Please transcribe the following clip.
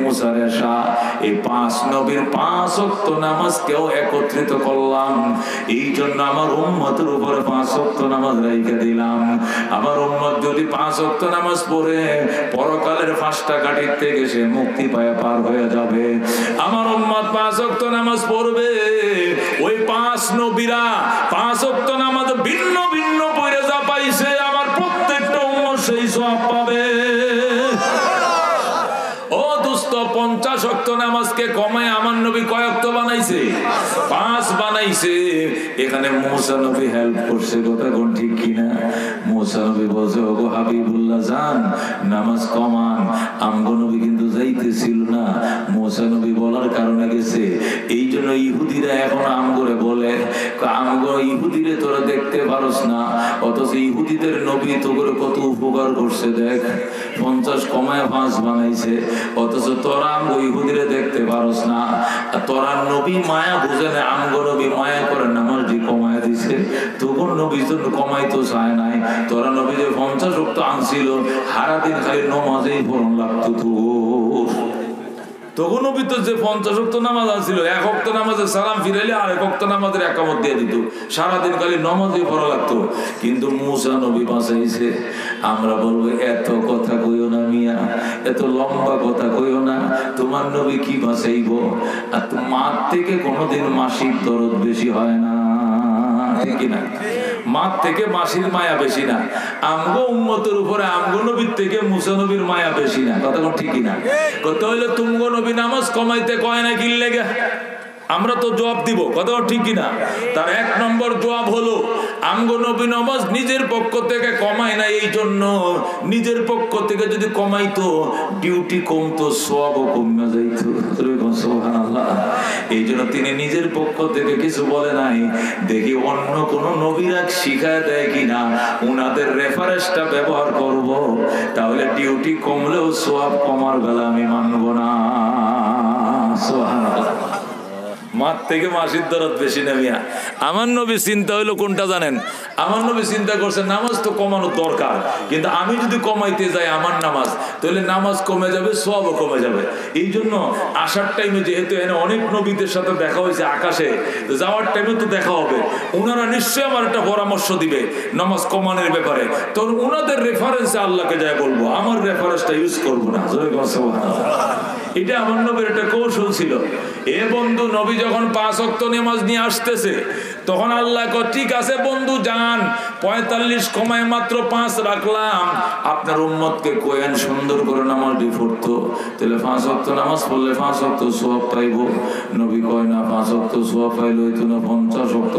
মুসার এশা, এই 5 নবীর 5 ওয়াক্ত নামাজকেও একত্রিত করলাম। এই জন্য আমার উম্মতের উপরে 5 ওয়াক্ত নামাজ রাইখা দিলাম। আমার উম্মত যদি 5 ওয়াক্ত নামাজ পড়ে পরকালের 5টা ঘাটির থেকে সে মুক্তি পায় পার হয়ে যাবে। আমার উম্মত 5 ওয়াক্ত নামাজ পড়বে, ওই 5 নবীরা 5 ওয়াক্ত নামাজ ভিন্ন ভিন্ন পড়ে যা পাইছে, আমার প্রত্যেকটা উম্মত সেই সওয়াব পাবে। ও দোস্ত, 50 ওয়াক্ত নামাজকে কমায় আমার নবী কয় ওয়াক্ত বানাইছে? 5 বানাইছে। এখানে মুসা নবী হেল্প করছে, কথা কোন ঠিক কিনা? মুসা নবী বলছে, ওগো হাবিবুল্লাহ যান নামাজ কমান। আমগো নবী কিন্তু যাইতেছিল না। মুসা নবী বলার কারণে গেছে। এই জন্য ইহুদিরা এখন আমগরে বলে, আমগো ইহুদিরে তোরা দেখতে পারস না, অথচ ইহুদিদের নবী তো করে কত উপকার করছে দেখ, 50 কমায় 5 বানাইছে, অথচ তোরা আমগো ইহুদিরে দেখতে পারস না। তোরা নবী মায়া বুঝে না, আমগো নবী মায়া করে নামাজটি কমায় দিছে, তখন নবী তো কমাইতো চায় নাই। তোরা নবী যে 50 ওয়াক্ত আনছিল, সারাদিন খালি নামাজেই পড়ন লাগতো। তো তখন নবী তো যে 50 ওয়াক্ত নামাজ আনছিল, 1 ওয়াক্ত নামাজে সালাম ফিরাইলে আর 1 ওয়াক্ত নামাজের একামত দিয়ে দিত, সারাদিন খালি নামাজেই পড়া লাগতো। কিন্তু মুসা নবী বাঁচাইছে। আমরা বলবো এত কথা কইও না মিয়া, এত লম্বা কথা কইও না, তোমার নবী কি বাঁচাইব? আর মার থেকে কোনোদিন মাসির দরদ বেশি হয় না, ঠিক না? মার থেকে মাসির মায়া বেশি না। আমগো উম্মতের উপরে আমগো নবীর থেকে মুসা নবীর মায়া বেশি না, কথা কোন ঠিক না? কত হইলো তুমগো নবী নামাজ কমাইতে কয় না কি লেগে? আমরা তো জবাব দিব, কথা ঠিক কিনা? তার 1 নম্বর জবাব হলো আমগো নবী নামাজ নিজের পক্ষ থেকে কমায় না। এই জন্য নিজের পক্ষ থেকে যদি কমাইতো ডিউটি কমতো, সওয়াবও কমে যাইতো। সুবহানাল্লাহ। এই জন্য তিনি নিজের পক্ষ থেকে কিছু বলে নাই। দেখি অন্য কোন নবীরা শিখায় দেয় কিনা, উনাদের রেফারেন্সটা ব্যবহার করব, তাহলে ডিউটি কমলেও সওয়াব কমার বেলা আমি মানব না। সুবহানাল্লাহ। মার থেকে মাসির দরদ বেশি না মিয়া। আমার নবী চিন্তা হইলো কোনটা জানেন? আমার নবী চিন্তা করছে নামাজ তো কমানো দরকার, কিন্তু আমি যদি কমাইতে যাই আমার নামাজ, তাহলে নামাজ কমে যাবে, সওয়াবও কমে যাবে। এই জন্য আসার টাইমে যেহেতু এনে অনেক নবীদের সাথে দেখা হয়েছে আকাশে, যাওয়ার টাইমে তো দেখা হবে, ওনারা নিশ্চয়ই আমার একটা পরামর্শ দিবে নামাজ কমানোর ব্যাপারে। তো ওনাদের রেফারেন্সে আল্লাহকে যায় বলবো, আমার রেফারেন্সটা ইউজ করবো না। এটা আমার নবীর একটা কৌশল ছিল। এ বন্ধু, নবী যখন 5 ওয়াক্ত নামাজ নিয়ে আসতেছে, তখন আল্লাহ কয় ঠিক আছে বন্ধু যান, 45 কমায় মাত্র 5 রাখলাম, আপনার উম্মতকে কোয়েন সুন্দর করে নামাজটি পড়তো, তাহলে 5 ওয়াক্ত নামাজ পড়লে 5 ওয়াক্ত সওয়াব পাইবো। নবী কয় না, 5 ওয়াক্ত সওয়াব পাইলে হইতো না, 50 ওয়াক্ত